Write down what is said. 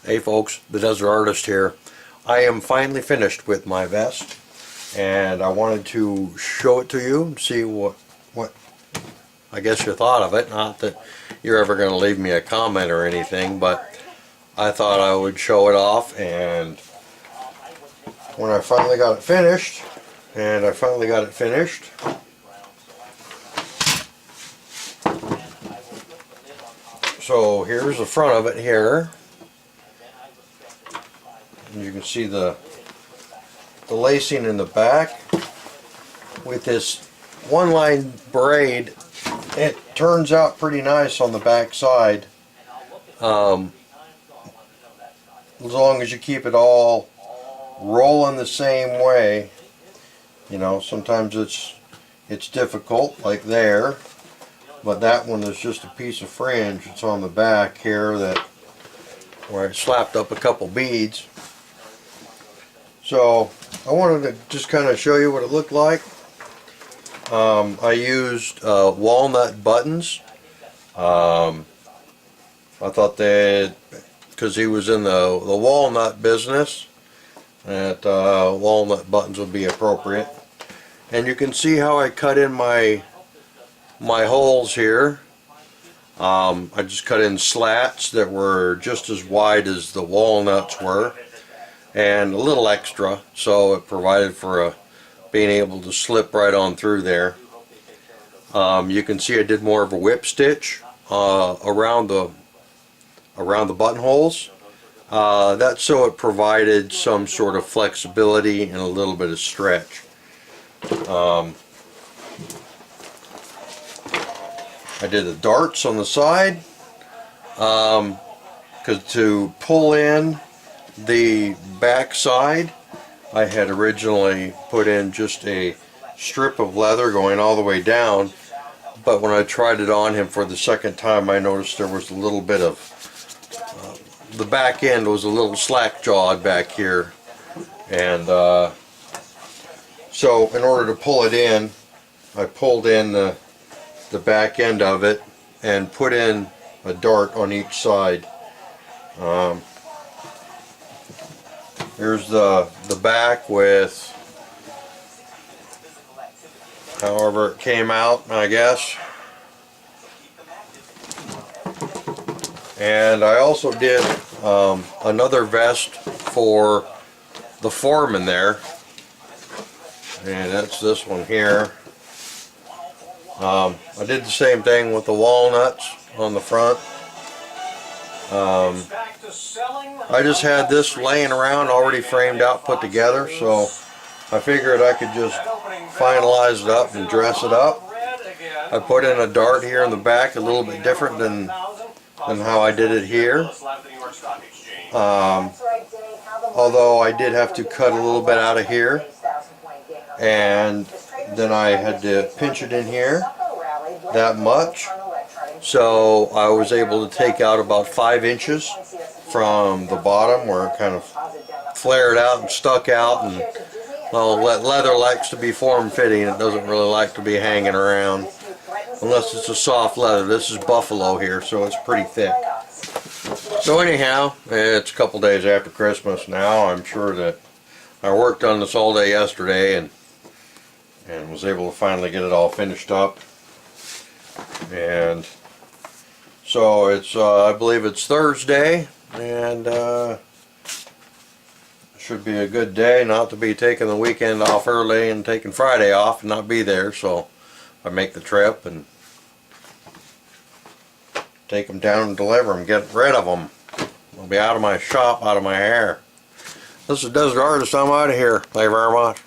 Hey folks, the Desert Artist here. I am finally finished with my vest, and I wanted to show it to you and see what I guess you thought of it. Not that you're ever going to leave me a comment or anything, but I thought I would show it off. And when I finally got it finished, so here's the front of it here. And you can see the lacing in the back with this one line braid. It turns out pretty nice on the back side, as long as you keep it all rolling the same way. You know, sometimes it's difficult, like there, but that one is just a piece of fringe. It's on the back here where I slapped up a couple beads. So I wanted to just kind of show you what it looked like. I used walnut buttons. I thought that because he was in the walnut business, that walnut buttons would be appropriate. And you can see how I cut in my holes here. I just cut in slats that were just as wide as the walnuts were, and a little extra, so it provided for being able to slip right on through there. You can see I did more of a whip stitch around the buttonholes. That's so it provided some sort of flexibility and a little bit of stretch. I did the darts on the side, because to pull in the back side, I had originally put in just a strip of leather going all the way down, but when I tried it on him for the second time, I noticed there was a little bit of the back end was a little slack jawed back here, and so in order to pull it in, I pulled in the back end of it and put in a dart on each side. Here's the back with however it came out, I guess. And I also did another vest for the foreman there, and that's this one here. I did the same thing with the walnuts on the front. I just had this laying around already framed out, put together, so I figured I could just finalize it up and dress it up. I put in a dart here in the back, a little bit different than how I did it here. Although I did have to cut a little bit out of here, and then I had to pinch it in here that much. So I was able to take out about 5 inches from the bottom where it kind of flared out and stuck out. And well, leather likes to be form-fitting. It doesn't really like to be hanging around unless it's a soft leather. This is buffalo here, so it's pretty thick. So anyhow, it's a couple days after Christmas now. I'm sure that I worked on this all day yesterday and was able to finally get it all finished up. And so it's I believe it's Thursday, and should be a good day not to be taking the weekend off early and taking Friday off and not be there. So I make the trip and take them down and deliver them, get rid of them. They'll be out of my shop, out of my hair. This is Desert Artist. I'm out of here. Thank you very much.